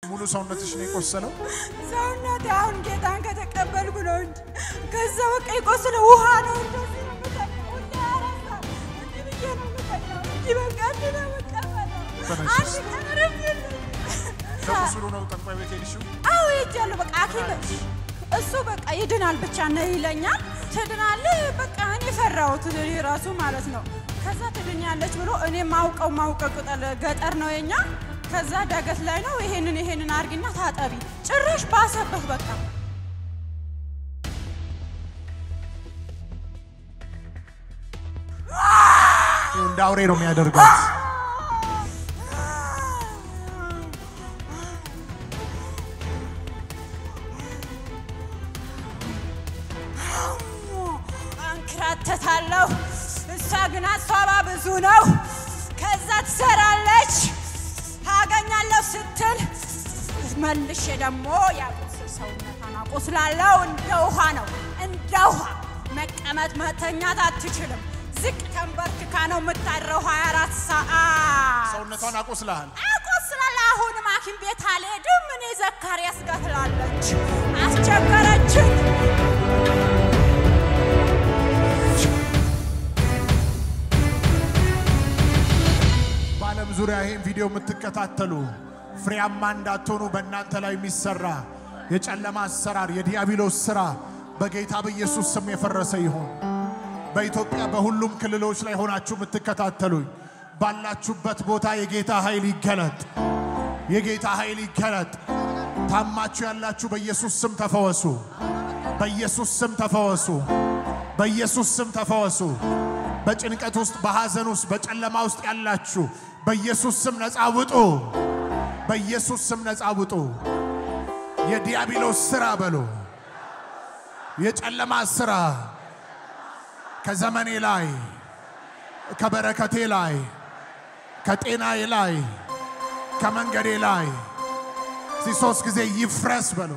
ሙሉ ሰውነትሽ ነው የቆሰለው ሰውነቴ አሁን ጌታን ከተቀበልኩ ነው እንጂ ከዛ በቃ የቆሰለው ውሃ ነው እንደዚህ ነው የምጠጣው ያራሳ እንዴ ብዬ ነው የምጠጣው ይበቃል ነው በቃ አንቺ ተረፍኝ ተቆስሎ ነው ጠንቋይ ቤት ሄድሽው አዎ ሄጃለሁ በቃ አኪም እሱ በቃ ይድናል ብቻ ነው ይለኛል ትድናል በቃ እኔ ፈራሁት ራሱ ማለት ነው ከዛ ትድኛለች ብሎ እኔ ማውቀው ቅጠል ገጠር ነው የኛ ከዛ ዳገት ላይ ነው ይሄንን አርግና ታጠቢ ጭራሽ ባሰበት በቃ እንዳውሬ ነው የሚያደርጋት አንክራተታለሁ እሷ ግን አሷባ ብዙ ነው ከዛ ትሰራለች አገኛለሁ ስትል መልሼ ደግሞ ያቆስል ሰውነታና ቆስላለው እንደ ውሃ ነው እንደ ውሃ መቀመጥ መተኛት አትችልም ዝቅ ተንበርክካ ነው የምታድረው 24 ሰዓት ሰውነቷን አቆስላል አሁን ማኪም ቤት አልሄድም እኔ ዘካሪያስ ጋር ትላለች አስቸገረችኝ ዙሪያ ይሄን ቪዲዮ የምትከታተሉ ፍሬያማ እንዳትሆኑ በእናንተ ላይ የሚሰራ የጨለማ አሰራር የዲያብሎስ ስራ በጌታ በኢየሱስ ስም የፈረሰ ይሁን በኢትዮጵያ በሁሉም ክልሎች ላይ ሆናችሁ የምትከታተሉኝ ባላችሁበት ቦታ የጌታ ኃይል ይገለጥ የጌታ ኃይል ይገለጥ ታማችሁ ያላችሁ በኢየሱስ ስም ተፈወሱ በኢየሱስ ስም ተፈወሱ በኢየሱስ ስም ተፈወሱ በጭንቀት ውስጥ በሐዘን ውስጥ በጨለማ ውስጥ ያላችሁ በኢየሱስ ስም ነፃ ውጡ በኢየሱስ ስም ነፃ ውጡ የዲያብሎስ ስራ በሉ የጨለማ ስራ ከዘመኔ ላይ ከበረከቴ ላይ ከጤናዬ ላይ ከመንገዴ ላይ ሶስት ጊዜ ይፍረስ በሉ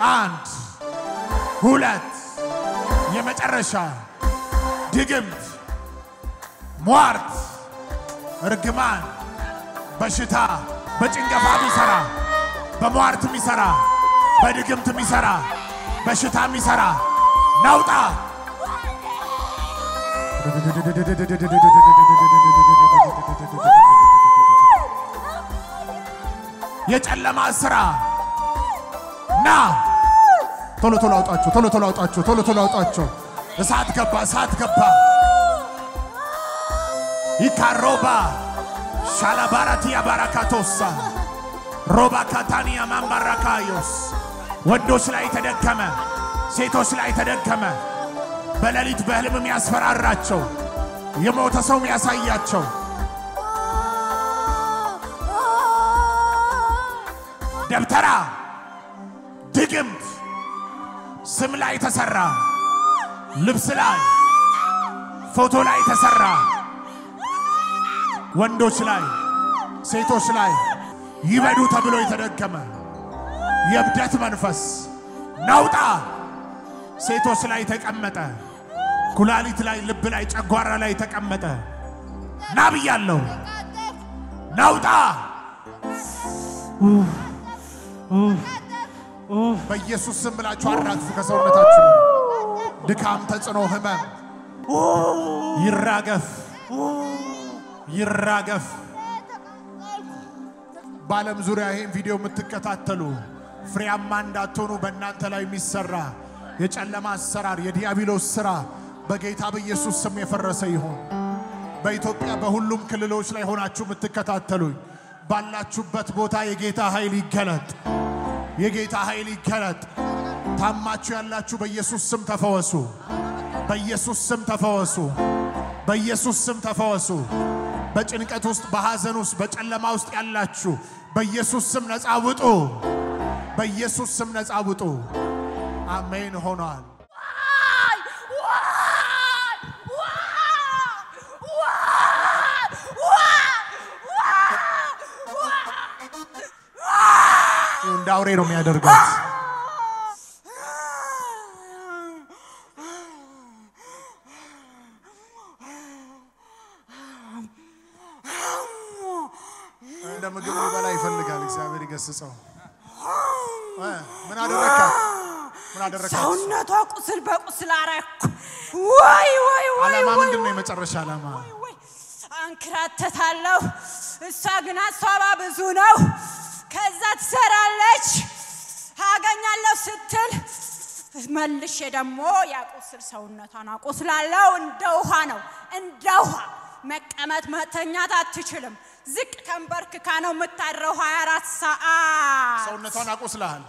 አንድ ሁለት የመጨረሻ ድግምት ሟርት እርግማን በሽታ በጭንገፋ ሚሰራ በሟርት ሚሰራ በድግምት ሚሰራ በሽታ ሚሰራ ናውጣ የጨለማ ስራ ና ቶሎ አውጣቸው እሳት ገባ ይካሮባ ሻላባራቲያ ባራካቶሳ ሮባ ካታኒያ ማምባራካዮስ ወንዶች ላይ ተደከመ ሴቶች ላይ ተደከመ በሌሊት በህልም የሚያስፈራራቸው የሞተ ሰው የሚያሳያቸው ደብተራ ድግምት ስም ላይ ተሰራ ልብስ ላይ ፎቶ ላይ ተሰራ ወንዶች ላይ ሴቶች ላይ ይበዱ ተብሎ የተደከመ የብደት መንፈስ ናውጣ ሴቶች ላይ ተቀመጠ ኩላሊት ላይ ልብ ላይ ጨጓራ ላይ ተቀመጠ ናብያለው ናውጣ በኢየሱስ ስም ብላችሁ አራግፉ ከሰውነታችሁ ድካም ተጽኖ ህመም ይራገፍ ባለም ዙሪያ ይሄን ቪዲዮ የምትከታተሉ ፍሬያማ እንዳትሆኑ በእናንተ ላይ የሚሰራ የጨለማ አሰራር የዲያብሎስ ስራ በጌታ በኢየሱስ ስም የፈረሰ ይሁን በኢትዮጵያ በሁሉም ክልሎች ላይ ሆናችሁ የምትከታተሉኝ ባላችሁበት ቦታ የጌታ ኃይል ይገለጥ ታማችሁ ያላችሁ በኢየሱስ ስም ተፈወሱ በኢየሱስ ስም ተፈወሱ በጭንቀት ውስጥ በሐዘን ውስጥ በጨለማ ውስጥ ያላችሁ በኢየሱስ ስም ነፃ ውጡ አሜን ሆኗል እንዳውሬ ነው የሚያደርጋት እንደምግብ በላይ ይፈልጋል እግዚአብሔር የምትገስጸው? ምን አደረካ? ምን አደረካ? ሰውነቷ ቁስል በቁስል አረኩ። ወይ ወይ ወይ ዓላማ ምንድነው? የመጨረሻ ዓላማ አንክራተታለሁ። እሷ ግን አሷባ ብዙ ነው። ከዛ ትሰራለች አገኛለሁ ስትል መልሼ ደግሞ ያቁስል ሰውነቷን አቁስላለሁ። እንደ ውሃ ነው እንደ ውሃ መቀመጥ መተኛት አትችልም። ዝቅ ተንበርክካ ነው የምታድረው 24 ሰዓት። ሰውነቷን አቁስላል።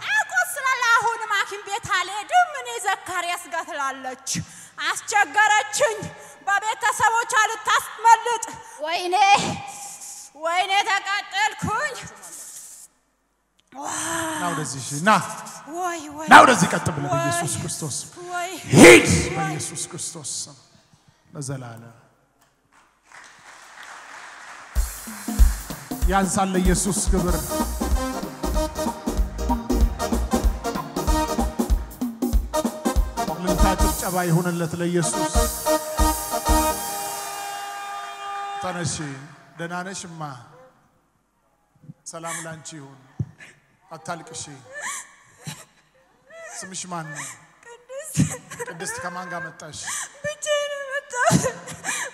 አሁንም ሐኪም ቤት አልሄድም እኔ ዘካርያስ ጋር ትላለች። አስቸገረችኝ በቤተሰቦቿ ልታስመልጥ። ወይኔ ወይኔ ተቃጠልኩኝ። ናው ወደዚህ ና ወይ ወይ ናው ወደዚህ ቀጥ ብለህ በኢየሱስ ክርስቶስ ሂድ። በኢየሱስ ክርስቶስ ለዘላለም ያንሳል ለኢየሱስ ክብር። ጭብጨባ ይሁንለት ለኢየሱስ። ተነሺ። ደህና ነሽማ? ሰላም ላንቺ ይሁን። አታልቅሺ። ስምሽ ማን ነው? ቅድስት። ከማን ጋር መጣሽ? ብቻዬን መጣሁ።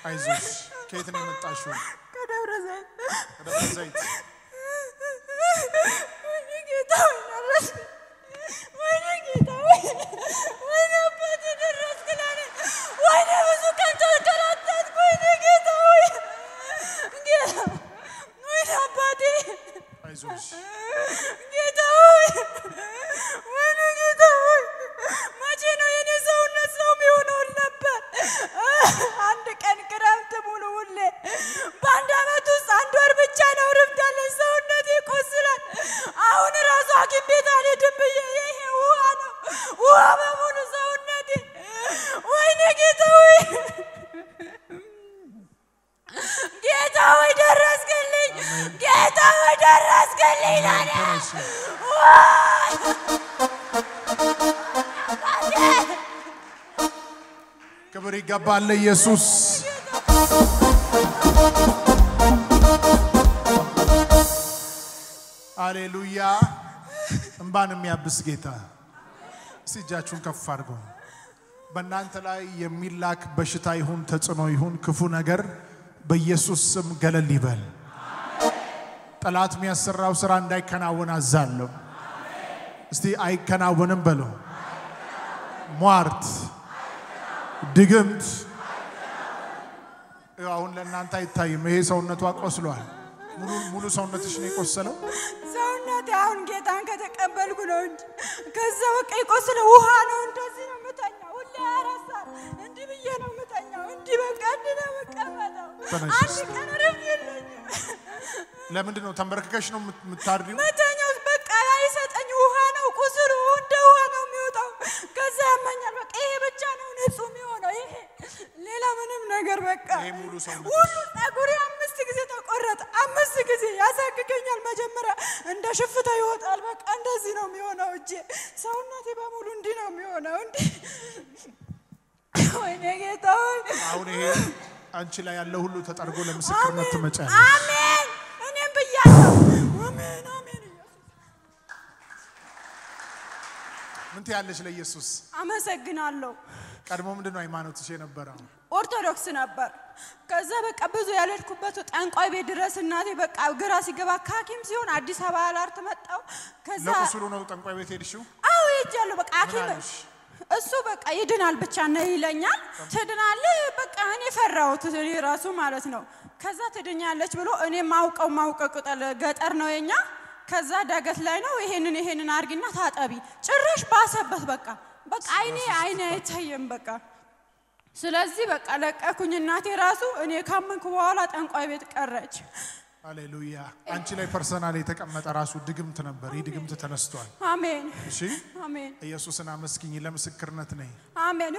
አይዞሽ። ከየት ነው የመጣሽው? ከደብረ ዘይት። ከደብረ ዘይት። ወይኔ ጌታ ሆይ ወይኔ ጌታ ወይኔ አባቴ ደረስክላኔ። ወይኔ ብዙ ቀን ተንከራተትኩ። ወይኔ ጌታ ሆይ ጌታ ወይኔ አባቴ አይዞሽ ጌታ ሆይ ወይኔ ጌታ ሆይ መቼ ነው የኔ ሰውነት ሰው የሚሆነው ነበር? አንድ ቀን ክረምት ሙሉ ሁሌ በአንድ ዓመት ውስጥ 1 ወር ብቻ ነው እረፍት ያለኝ። ሰውነቴ ይቆስላል። አሁን ራሱ ሐኪም ቤት አልሄድም ብዬ ይሄ ውሃ ነው ውሃ በሙሉ ሰውነቴ። ወይኔ ጌታ ሆይ ጌታ ሆይ ደረስክልኝ። ጌታ ሆይ ደረስክልኝ። ናና ክብር ይገባል ለኢየሱስ። ሃሌሉያ። እንባን የሚያብስ ጌታ። እጃችሁን ከፍ አድርጉ። በእናንተ ላይ የሚላክ በሽታ ይሁን ተጽዕኖ ይሁን ክፉ ነገር በኢየሱስ ስም ገለል ይበል። ጠላት የሚያሰራው ስራ እንዳይከናወን አዛለሁ። እስቲ አይከናወንም በሉ። ሟርት፣ ድግምት አሁን ለእናንተ አይታይም። ይሄ ሰውነቷ ቆስሏል። ሙሉ ሰውነትሽ ነው የቆሰለው። ሰውነቴ አሁን ጌታን ከተቀበልኩ ነው እንጂ ከዛ በቃ የቆሰለ ውሃ ነው። እንደዚህ ነው የምተኛው ሁሌ 24 ሰዓት እንዲህ ብዬ ነው የምተኛው። እንዲህ በቃ እንዲህ ነው የምቀመጠው። አንድ ቀን እረፍት የለኝም። ለምንድን ነው ተንበርክከሽ ነው የምታድሪው? መተኛው በቃ አይሰጠኝ። ውሃ ነው ቁስሉ እንደ ውሃ ነው የሚወጣው። ከዛ ያመኛል። በቃ ይሄ ብቻ ነው ንጹህ የሚሆነው። ይሄ ሌላ ምንም ነገር በቃ ይሄ ሙሉ ሰውነት ሁሉ ፀጉሬ 5 ጊዜ ተቆረጠ። 5 ጊዜ ያሳክከኛል። መጀመሪያ እንደ ሽፍታ ይወጣል። በቃ እንደዚህ ነው የሚሆነው። እጄ ሰውነቴ በሙሉ እንዲህ ነው የሚሆነው። እንዲህ ወይኔ ጌታ ሆይ አሁን ይሄ አንቺ ላይ ያለው ሁሉ ተጠርጎ ለምስክርነት ትመጫለሽ። አሜን። እኔም ብያለሁ። አሜን አሜን። ምን ትያለሽ ለኢየሱስ? አመሰግናለሁ። ቀድሞ ምንድነው ሃይማኖትሽ የነበረው? ኦርቶዶክስ ነበር። ከዛ በቃ ብዙ ያለድኩበት ጠንቋይ ቤት ድረስ እናቴ በቃ ግራ ሲገባ ሐኪም ሲሆን አዲስ አበባ አላርት መጣው። ከዛ ለቁስሉ ነው ጠንቋይ ቤት ሄድሽው? አዎ ሄጃለሁ። በቃ ሐኪም እሱ በቃ ይድናል ብቻ ነው ይለኛል። ትድናለህ በቃ እኔ ፈራሁት እኔ ራሱ ማለት ነው። ከዛ ትድኛለች ብሎ እኔ ማውቀው ቅጠል ገጠር ነው የኛ። ከዛ ዳገት ላይ ነው ይሄንን አርጊና ታጠቢ። ጭራሽ ባሰበት በቃ አይኔ አይታየም በቃ። ስለዚህ በቃ ለቀኩኝ። እናቴ ራሱ እኔ ካመንኩ በኋላ ጠንቋይ ቤት ቀረች። ሃሌሉያ። አንቺ ላይ ፐርሰናል የተቀመጠ ራሱ ድግምት ነበር። ይህ ድግምት ተነስቷል። አሜን። እሺ አሜን። ኢየሱስን አመስግኝ። ለምስክርነት ነኝ። አሜን።